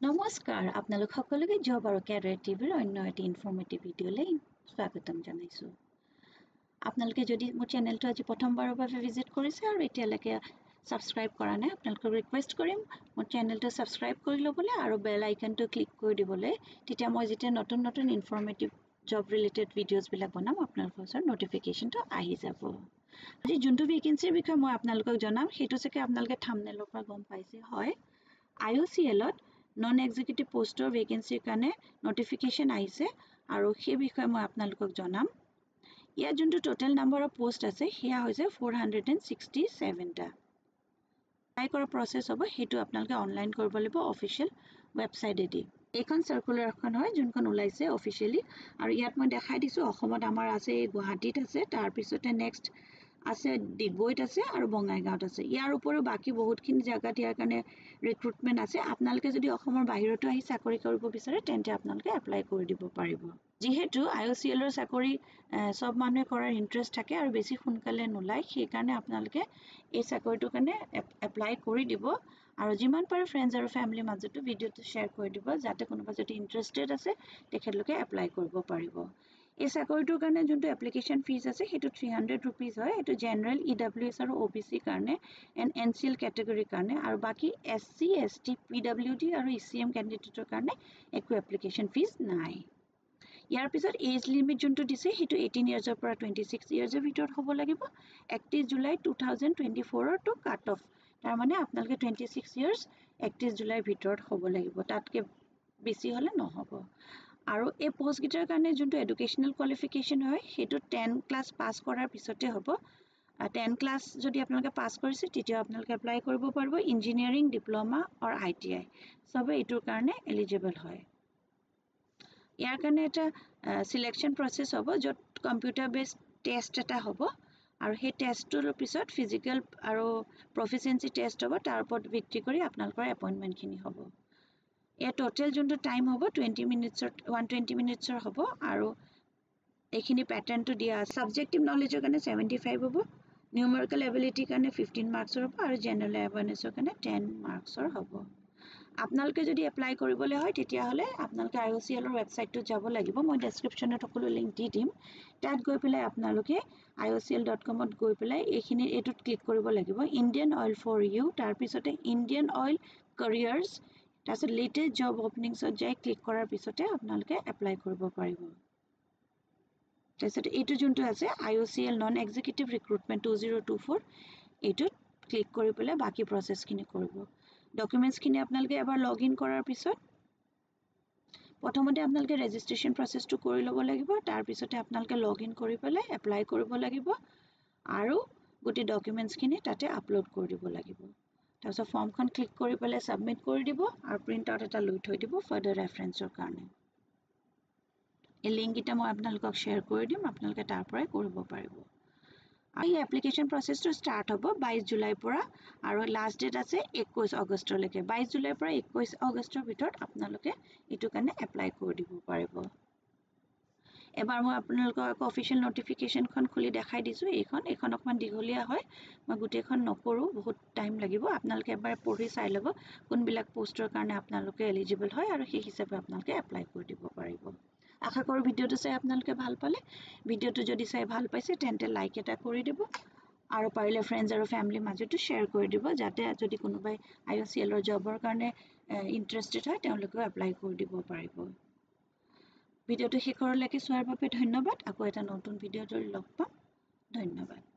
নমস্কাৰ আপোনালোক সকলোকে জব আৰু কেৰিয়াৰ টিভিৰ অন্য এটি ইনফৰ্মেটিভ ভিডিঅ'লৈ স্বাগতম জনাইছো আপোনালোকে যদি মোৰ চেনেলটো আজি প্ৰথমবাৰৰ বাবে ভিজিট কৰিছে আৰু এতিয়ালৈকে সাবস্ক্ৰাইব কৰা নাই আপোনালোকক ৰিকুৱেষ্ট কৰিম মোৰ চেনেলটো সাবস্ক্ৰাইব কৰি ল'বলৈ আৰু বেল আইকনটো ক্লিক কৰি দিবলৈ তেতিয়া মই যেতিয়া নতুন নতুন ইনফৰ্মেটিভ জব ৰিলেটেড ভিডিঅ'জ বিলাক বনাম আপোনালোকৰ ওচৰত নটিফিকেশনটো আহি যাব আজি যোনটো ভেকেন্সিৰ বিষয়ে মই আপোনালোকক জনাম সেইটো চাগে আপোনালোকে থাম্বনেলৰ পৰা গম পাইছে হয় IOCLত নন এক্সিকিউটিভ পোষ্টৰ ভেকেন্সিৰ কাৰণে নটিফিকেশন আহিছে আৰু সেই বিষয়ে মই আপোনালোকক জনাম ইয়া যোনটো টোটাল নাম্বাৰ অফ পোষ্ট আছে হিয়া হৈছে 467 টা এপ্লাই কৰা প্ৰসেস হ'ব হেতু আপোনালোকে অনলাইন কৰিব লাগিব অফিশিয়াল ওয়েবসাইটেদি এখন সাৰ্কুলাৰ এখন হয় যোনখন ওলাইছে অফিশিয়ালি আৰু ইয়াত মই দেখাই দিছো অসমত আমাৰ আছে গুৱাহাটীত আছে তাৰ পিছতে নেক্সট আছে ডিগবৈত আছে আৰু বঙাইগাঁৱত আছে ইয়াৰ উপৰিও বাকি বহুতখিনি জায়গাত ইয়াৰ কাৰণে ৰিক্ৰুটমেন্ট আছে আপোনালোকে যদি অসমৰ বাহিৰতো আহি চাকৰি কৰিব বিচাৰে তেন্তে আপোনালোকে এপ্লাই কৰি দিব পাৰিব যেহেতু IOCLৰ চাকৰি সব মানুহে কৰাৰ ইন্টাৰেষ্ট থাকে আৰু বেছি সোনকালে নোলাই সেই কাৰণে আপোনালোকে এই চাকৰিটোৰ কাৰণে এপ্লাই কৰি দিব আৰু যিমান পাৰে ফ্ৰেন্ডছ আৰু ফ্যামিলিৰ মাজতো ভিডিঅটো শেয়াৰ কৰি দিব যাতে কোনোবা যদি ইন্টাৰেষ্টেড আছে তেখেতলোকে এপ্লাই কৰিব পাৰিব এই চাকৰিটোৰ কাৰণে যোনটো এপ্লিকেশন ফিজ আছে হেতু 300 रुपीस হয় এটো জেনাৰেল EWS আৰু OBC কাৰণে এন্ড NCL ক্যাটাগৰী কাৰণে আৰু বাকি SC ST PWD আৰু ECM ক্যান্ডিডেটৰ কাৰণে একো এপ্লিকেশন ফিজ নাই ইয়াৰ পিছত এজ লিমিট যোনটো দিছে হেতু 18 ইয়াৰ্ছৰ পৰা 26 ইয়াৰ্ছৰ ভিতৰত হ'ব লাগিব 31 জুলাই 2024 টু কাট অফ তাৰ মানে আপোনালোকে 26 ইয়াৰ্ছ 31 জুলাইৰ ভিতৰত হ'ব লাগিব তাতকে বেছি হলে নহব আৰু এই পোষ্ট গিটাৰ কাৰণে যোনটো এডুকেশনাল কোৱালিফিকেশন হয় হেতু 10 ক্লাস পাস কৰাৰ পিছতে হ'ব 10 ক্লাস যদি আপোনালোকে পাস কৰিছে তেতিয়া আপোনালোকে এপ্লাই কৰিব পাৰিব ইঞ্জিনিয়াৰিং ডিপ্লোমা অৰ ITI সবে এটোৰ কাৰণে এলিজিবল হয় ইয়াৰ কাৰণে এটা সিলেকশন প্ৰসেস হ'ব যত কম্পিউটাৰ বেসড টেষ্ট এটা হ'ব আৰু সেই টেষ্টৰ পিছত ফিজিক্যাল আৰু প্ৰফিচিয়েন্সি টেষ্ট হ'ব তাৰ ওপৰত ভিত্তি কৰি আপোনালোকৰ এপইন্টমেন্ট খিনি হ'ব এ টোটাল যোনটো টাইম হ'ব 20 মিনিটছৰ 120 মিনিটছৰ হ'ব আৰু এখিনি প্যাটাৰ্নটো দিয়া সাবজেক্টিভ নলেজৰ কাৰণে 75 হ'ব নিউমেৰিকেল এবিলিটি কাৰণে 15 মাৰ্কছৰ হ'ব আৰু জেনাৰেল এৱাৰনেছৰ কাৰণে 10 মাৰ্কছৰ হ'ব আপোনালোকে যদি এপ্লাই কৰিবলৈ হয় তেতিয়া হলে আপোনালোকে IOCL ৰ ওয়েবসাইটটো যাব লাগিব মই ডেসক্ৰিপচনত সকলো লিংক দি দিম তাত গৈ পেলাই আপোনালোকে iocl.com ত গৈ পেলাই এখিনি এটোত ক্লিক কৰিব লাগিব ইণ্ডিয়ান অইল ফৰ ইউ তাৰ পিছতে ইণ্ডিয়ান অইল কেৰিয়াৰ্ছ তাৰপিছত লেটেষ্ট জব ওপেনিংছত যাই ক্লিক কৰাৰ পিছতে আপোনালোকে এপ্লাই কৰিব পাৰিব তাৰপিছত এটো যোনটো আছে IOCL নন এক্সিকিউটিভ ৰিক্ৰুটমেন্ট 2024 এটোত ক্লিক কৰি পেলাই বাকি প্ৰসেসখিনি কৰিব ডকুমেন্টছ খিনি আপোনালোকে এবাৰ লগইন কৰাৰ পিছত প্ৰথমতে আপোনালোকে ৰেজিষ্ট্ৰেচন প্ৰসেসটো কৰি ল'ব লাগিব তাৰ পিছতে আপোনালোকে লগইন কৰি পেলাই এপ্লাই কৰিব লাগিব আৰু গোটে ডকুমেন্টছ খিনি তাতে আপলোড কৰি দিব লাগিব তাৰপিছত ফৰ্মখন ক্লিক কৰি পেলাই সাবমিট কৰি দিব আৰু প্ৰিন্ট আউট এটা লৈ থৈ দিব ফাৰ্দাৰ ৰেফাৰেন্সৰ কাৰণে এই লিংক এটা মই আপোনালোকক শেয়াৰ কৰি দিম আপোনালোকে তাৰ পৰাই কৰিব পাৰিব এই এপ্লিকেশন প্ৰসেসটো ষ্টাৰ্ট হ'ব 22 জুলাইৰ পৰা আৰু লাষ্ট ডেট আছে 21 আগষ্টলৈকে 22 জুলাইৰ পৰা 21 আগষ্টৰ ভিতৰত আপোনালোকে ইটো কাৰণে এপ্লাই কৰি দিব পাৰিব এবাৰ মই আপোনালোকক অফিশিয়াল নটিফিকেশনখন খুলি দেখাই দিছো এইখন অকমান দীঘলীয়া হয় মই গুটেখন নকৰো বহুত টাইম লাগিব আপোনালোকে এবাৰ পঢ়ি চাই ল'ব কোনবিলাক পোষ্টৰ কাৰণে আপোনালোকে এলিজিবল হয় আৰু সেই হিচাপে আপোনালোকে এপ্লাই কৰি দিব পাৰিব আশা কৰো ভিডিওটো চাই আপোনালোকে ভাল পালে ভিডিওটো যদি চাই ভাল পাইছে তেন্তে লাইক এটা কৰি দিব আৰু পাৰিলে ফ্ৰেন্ডছ আৰু ফ্যামিলিৰ মাজতো শেয়াৰ কৰি দিব যাতে যদি কোনোবাই IOCL ৰ জবৰ কাৰণে ইন্টাৰেষ্টেড হয় তেওঁলোকেও এপ্লাই কৰি দিব পাৰিব ভিডিওটো শেষৰলৈকে চোৱাৰ বাবে ধন্যবাদ আকৌ এটা নতুন ভিডিওত লগ পাম ধন্যবাদ